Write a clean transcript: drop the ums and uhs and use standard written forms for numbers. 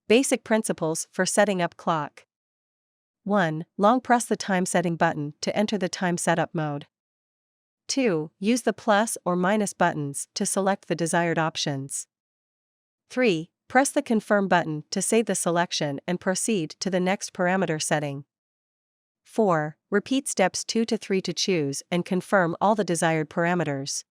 Basic principles for setting up clock. 1. Long press the time setting button to enter the time setup mode. 2. Use the plus or minus buttons to select the desired options. 3. Press the confirm button to save the selection and proceed to the next parameter setting. 4. Repeat steps 2 to 3 to choose and confirm all the desired parameters.